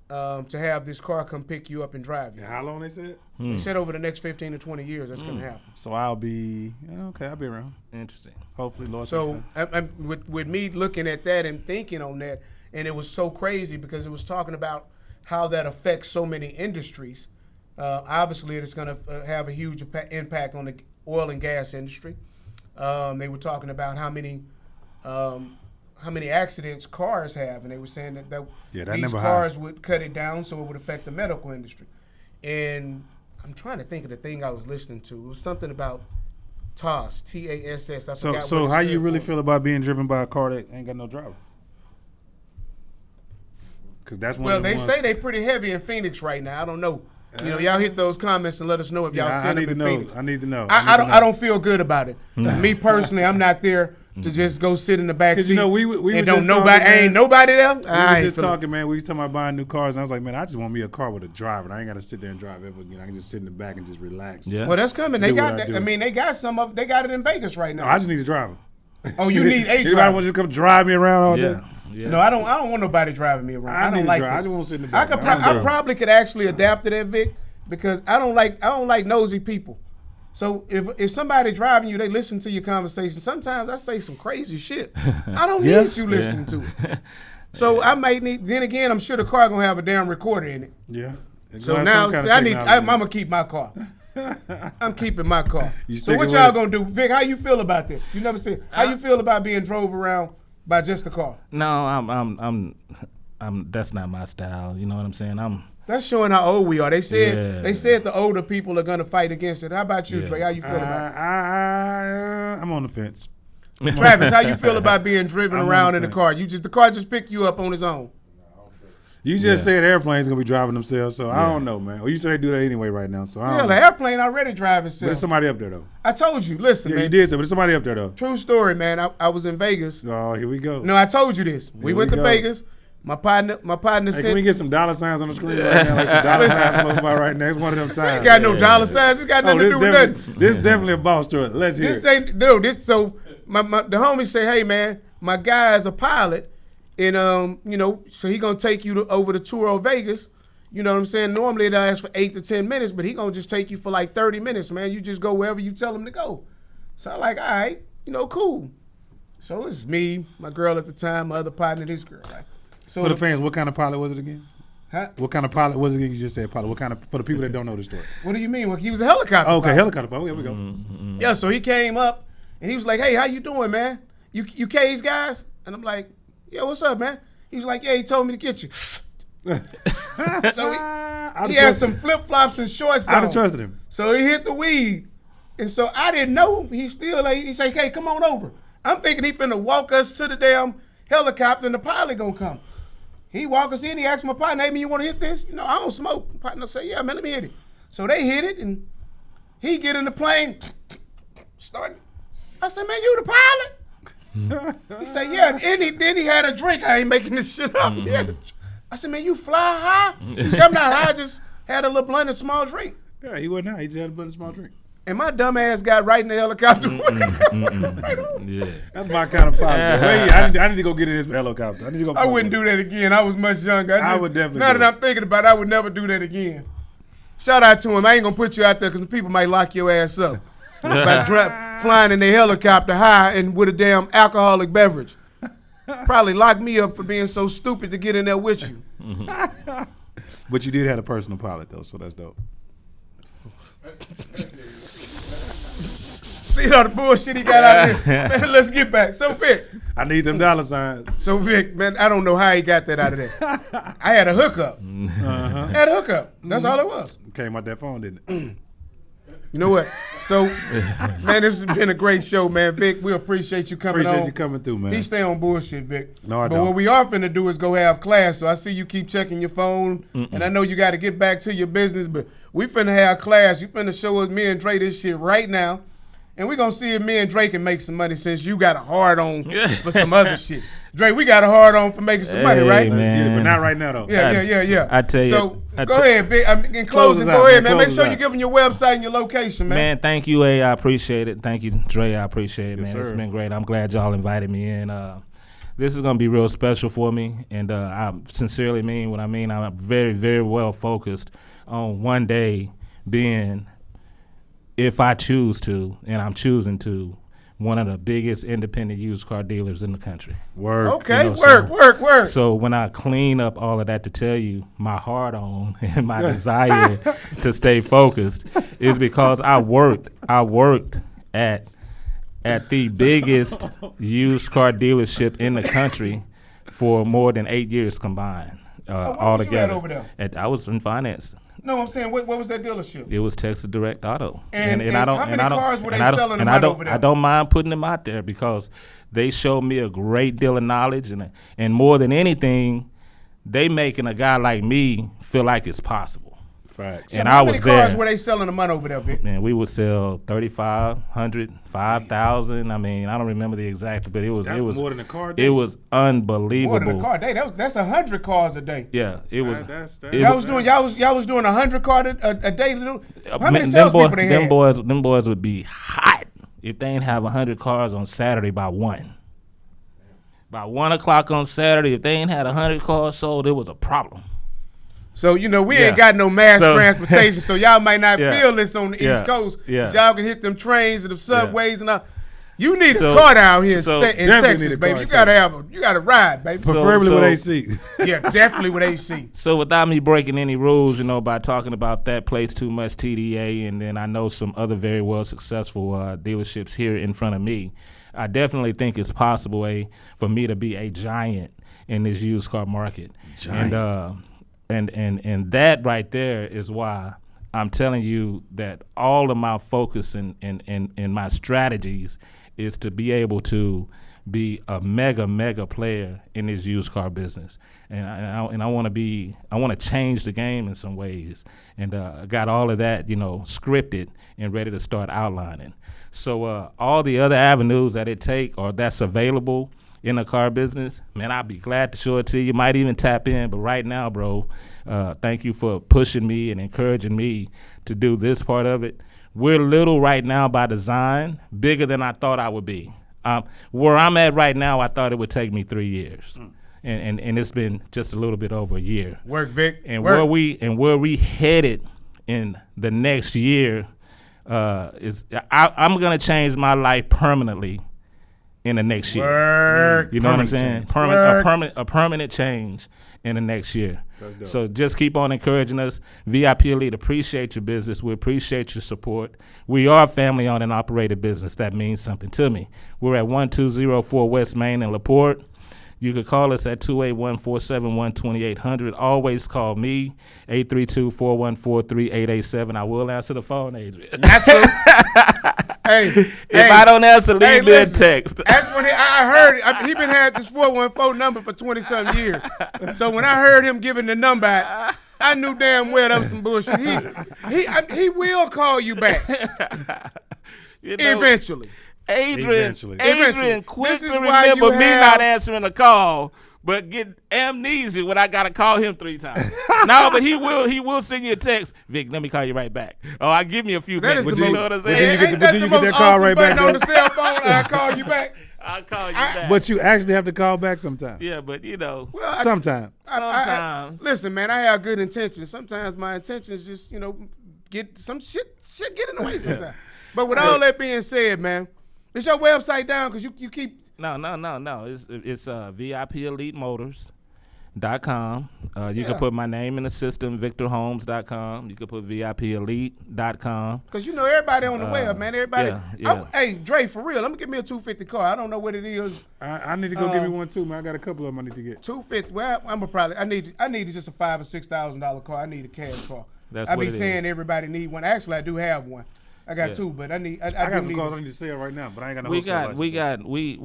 to have this car come pick you up and drive you.
and how long they said?
They said over the next 15 to 20 years that's going to happen.
So I'll be I'll be around.
Interesting.
Hopefully, Lord.
So with me looking at that and thinking on that, and it was so crazy because it was talking about how that affects so many industries. Obviously, it's going to have a huge impact on the oil and gas industry. They were talking about how many accidents cars have, and they were saying that these cars would cut it down, so it would affect the medical industry. And I'm trying to think of the thing I was listening to. It was something about TASS, TASS.
So how you really feel about being driven by a car that ain't got no driver? Because that's one.
Well,
of the
they
ones,
say they pretty heavy in Phoenix right now. I don't know. Y'all hit those comments and let us know if y'all seen them in Phoenix.
I need to know.
I don't feel good about it. Me personally, I'm not there to just go sit in the back seat.
we
and
don't
nobody, ain't nobody there.
We were just talking, man. We was talking about buying new cars, and I was like, man, I just want me a car with a driver. I ain't got to sit there and drive ever again. I can just sit in the back and just relax.
Yeah.
Well, that's coming. They
Do
got
what I
that.
do.
I mean, they got some of. They got it in Vegas right now.
No, I just need a driver.
Oh, you need a
Anybody
driver?
want to just come drive me around all day?
Yeah.
No, I don't want nobody driving me around. I don't like
I
it.
just want to sit in the
I
back.
I probably could actually adapt to that, Vic, because I don't like nosy people. So if somebody driving you, they listen to your conversation. Sometimes I say some crazy shit. I don't need you listening to it. So I might need. Then again, I'm sure the car gonna have a damn recorder in it.
Yeah.
So now I'm gonna keep my car. I'm keeping my car. So what y'all gonna do, Vic? How you feel about this? You never said how you feel about being drove around by just a car.
No, I'm. That's not my style. You know what I'm saying?
That's showing how old we are. They said the older people are gonna fight against it. How about you, Dre? How you feel about it?
I'm on the fence.
Travis, how you feel about being driven around in the car? The car just picked you up on its own.
You just said airplanes gonna be driving themselves, so I don't know, man. Well, you said they do that anyway right now, so I don't know.
The airplane already driving itself.
But there's somebody up there though.
I told you. Listen, man.
You did say, but there's somebody up there though.
True story, man. I was in Vegas.
Oh, here we go.
No, I told you this. We went to Vegas. My partner
Hey,
said.
can we get some dollar signs on the screen right now? Like some dollar signs about right now. It's one of them
This
times.
ain't got no dollar signs. This got nothing to do with nothing.
This definitely a boss story. Let's hear
This
it.
ain't no. This so the homies say, hey man, my guy is a pilot, and so he gonna take you over the tour of Vegas. You know what I'm saying? Normally it lasts for 8 to 10 minutes, but he gonna just take you for like 30 minutes, man. You just go wherever you tell him to go. So I'm like, all right, cool. So it's me, my girl at the time, my other partner, this girl. Right? So
For the fans, what kind of pilot was it again?
Huh?
What kind of pilot was it again? You just said pilot. What kind of, for the people that don't know the story?
What do you mean? Well, he was a helicopter.
Oh, okay,
pilot.
helicopter. Oh, here we go.
Mm-hmm.
Yeah, so he came up and he was like, hey, how you doing, man? You K's guys? And I'm like, yeah, what's up, man? He was like, yeah, he told me to get you. So he had some flip-flops and shorts on.
I'd have trusted him.
So he hit the weed. And so I didn't know. He said, hey, come on over. I'm thinking he finna walk us to the damn helicopter and the pilot gonna come. He walk us in, he asked my partner, hey, man, you wanna hit this? You know, I don't smoke. My partner say, yeah, man, let me hit it. So they hit it and he get in the plane, started. I said, man, you the pilot? He said, yeah. And then he had a drink. I ain't making this shit up. I said, man, you fly high? He said, I'm not high, I just had a little blunt and small drink.
Yeah, he wasn't high. He just had a blunt and small drink.
And my dumb ass got right in the helicopter.
Yeah.
That's my kind of problem. Wait, I need to go get in this helicopter.
I wouldn't do that again. I was much younger.
I would definitely
Now
do
that
it.
I'm thinking about it, I would never do that again. Shout out to him. I ain't gonna put you out there because people might lock your ass up by flying in the helicopter high and with a damn alcoholic beverage. Probably lock me up for being so stupid to get in there with you.
But you did have a personal pilot though, so that's dope.
See all the bullshit he got out there. Man, let's get back. So Vic.
I need them dollar signs.
So Vic, man, I don't know how he got that out of there. I had a hookup. I had a hookup. That's all it was.
Came out that phone, didn't it?
You know what? So, man, this has been a great show, man. Vic, we appreciate you coming on.
Appreciate you coming through, man.
He stay on bullshit, Vic.
No, I
but
don't.
what we are finna do is go have class. So I see you keep checking your phone, and I know you got to get back to your business, but we finna have class. You finna show us me and Dre this shit right now, and we gonna see if me and Dre can make some money since you got a hard on for some other shit. Dre, we got a hard on for making some money, right?
Let's get it, but not right now though.
Yeah.
I tell you.
So go ahead, Vic. In
Close
closing,
us out,
go ahead,
man.
man. Make
Close
sure
us
you
out.
give them your website and your location, man.
Man, thank you, A. I appreciate it. Thank you, Dre. I appreciate it,
Yes,
man. It's
sir.
been great. I'm glad y'all invited me in. This is gonna be real special for me, and I sincerely mean what I mean. I'm very, very well focused on one day being, if I choose to, and I'm choosing to, one of the biggest independent used car dealers in the country.
Word.
Okay,
You know,
work.
So when I clean up all of that to tell you my heart on and my desire to stay focused is because I worked at the biggest used car dealership in the country for more than 8 years combined, all
was you at
together.
over there?
I was in finance.
No, I'm saying, what was that dealership?
It was Texas Direct Auto.
And
I don't,
how many
and I don't,
cars were they
and I don't-
selling
and
them
I
out
don't,
over there?
I don't mind putting them out there because they showed me a great deal of knowledge, and more than anything, they making a guy like me feel like it's possible.
Facts.
And
how
I
many
was
cars
there.
were they selling them out over there, Vic?
Man, we would sell 3,500, 5,000. I mean, I don't remember the exact, but it was
That's more than a car day.
It was unbelievable.
More than a car a day. That's 100 cars a day.
Yeah, it was.
That's-
it
Y'all
was-
was doing 100 cars a day. How many
Man,
salespeople they had?
them boys would be hot if they didn't have 100 cars on Saturday by 1. By 1 o'clock on Saturday, if they ain't had 100 cars sold, it was a problem.
So, we
Yeah.
ain't got no mass
So-
transportation, so y'all might not
Yeah.
feel this on the
Yeah.
East Coast.
Yeah.
'Cause y'all can hit them trains and the subways and all. You need
So-
a car down here in
so
Texas,
definitely need a
baby.
car
You
in
gotta you gotta ride, baby.
Preferably
so-
with AC.
Yeah, definitely with AC.
So without me breaking any rules, by talking about that place too much TDA, and then I know some other very well successful dealerships here in front of me, I definitely think it's possible for me to be a giant in this used car market.
Giant.
And that right there is why I'm telling you that all of my focus and my strategies is to be able to be a mega player in this used car business, and I want to change the game in some ways, and I got all of that scripted and ready to start outlining. So all the other avenues that it take or that's available in the car business, man, I'd be glad to show it to you. Might even tap in, but right now, bro, thank you for pushing me and encouraging me to do this part of it. We're little right now by design, bigger than I thought I would be. Where I'm at right now, I thought it would take me 3 years, and it's been just a little bit over a year.
Work, Vic.
And
Work.
where we headed in the next year is I'm gonna change my life permanently in the next year.
Work.
You know what I'm saying?
Work.
A permanent change in the next year. So just keep on encouraging us. VIP Elite, appreciate your business. We appreciate your support. We are a family-owned and operated business. That means something to me. We're at 1204 West Main in LaPorte. You could call us at 281-471-2800. Always call me, 832-414-3887. I will answer the phone, Adrian.
That's true.
If I don't answer, leave me a text.
That's when I heard it. He been had this 414 number for 20-something years. So when I heard him giving the number out, I knew damn well that was some bullshit. He will call you back. Eventually.
Adrian, quick
This
to
is why you
remember me
have-
not answering a call, but get amnesia when I gotta call him 3 times. No, but he will send you a text. Vic, let me call you right back. Oh, I give me a few
That is
minutes.
the
You
most.
know what I'm
then
saying?
you get
Ain't
the-
that
then
the
you get
most
that call
awesome
right
button
back,
on
though.
the cell phone? I call you back.
I'll call you back.
But you actually have to call back sometimes.
Yeah, but you know,
Well,
Sometimes.
sometimes.
Listen, man, I have good intentions. Sometimes my intentions just, get some shit get in the way sometimes. But with all that being said, man, is your website down? Because you keep.
No. It's VIPEliteMotors.com. You can put my name in the system, VictorHolmes.com. You can put VIPElite.com.
Because everybody on the web, man. Everybody.
Yeah.
Hey, Dre, for real, let me give me a 250 car. I don't know what it is.
I need to go give me one too, man. I got a couple of them I need to get.
250. Well, I need just a $5,000 or $6,000 car. I need a cash car.
That's
I
what
be
it
saying
is.
everybody need one. Actually, I do have one. I got two, but I need. I
I
do
got some
need
cars I
one.
need to sell right now, but I ain't got no
We
wholesale
got
license.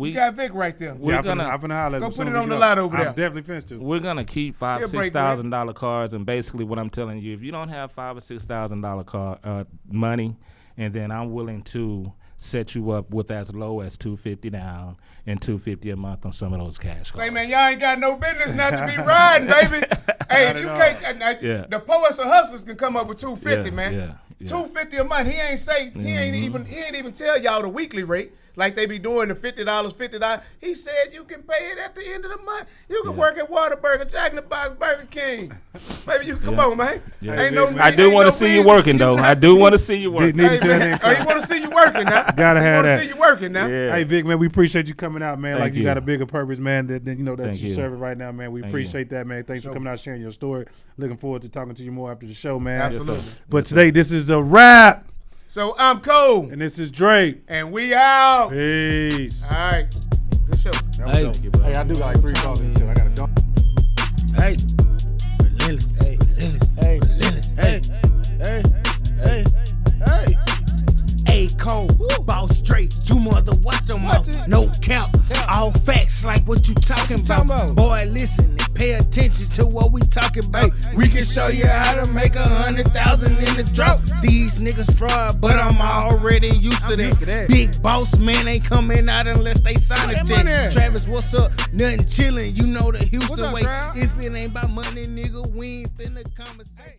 You got Vic right there.
We're
I'm
gonna-
finna holler at
Go
him
put
soon
it
as
on
we
the
get
lot
off.
over
I'm
there.
definitely finished to.
We're gonna keep $5,000
He'll break
$6,000 cars, and basically what I'm telling you, if you don't have $5,000 or $6,000 car money, and then I'm willing to set you up with as low as $250 down and $250 a month on some of those cash cars.
Say, man, y'all ain't got no business not to be riding, baby. Hey, if you can't, the poets or hustlers can come up with $250, man.
Yeah.
$250 a month. He ain't even tell y'all the weekly rate like they be doing the $50. He said you can pay it at the end of the month. You can work at Whataburger, Jack in the Box, Burger King. Baby, you come on, man.
Yeah.
Ain't no.
I do want to see you working, though. I do want to see you working.
Need to
Hey,
see that
man.
name.
Oh, he want to see you working now.
Gotta
He
have
want to
that.
see you working now.
Yeah.
Hey Vic, man, we appreciate you coming out, man.
Thank
Like you
you.
got a bigger purpose, man. That
Thank
you're
you.
serving right now, man. We
Thank
appreciate that, man. Thanks for coming out, sharing your story. Looking forward to talking to you more after the show, man.
Absolutely.
But today, this is a wrap,
So I'm Cole,
and this is Dre.
and we out.
Peace.
All right. Good show.
Hey,
Hey, I do got like 3 calls and shit. I gotta dump.
hey, relentless, hey, relentless, hey, hey, hey, hey. Hey, Cole, boss straight, 2 mother, watch them out. No count, all facts like what you talking about. Boy, listen and pay attention to what we talking about. We can show you how to make 100,000 in the drop. These niggas fraud, but I'm already used to that. Big boss man ain't coming out unless they sign a check. Travis, what's up? Nothing chillin', you know the Houston way. If it ain't about money, nigga, we ain't finna conversate.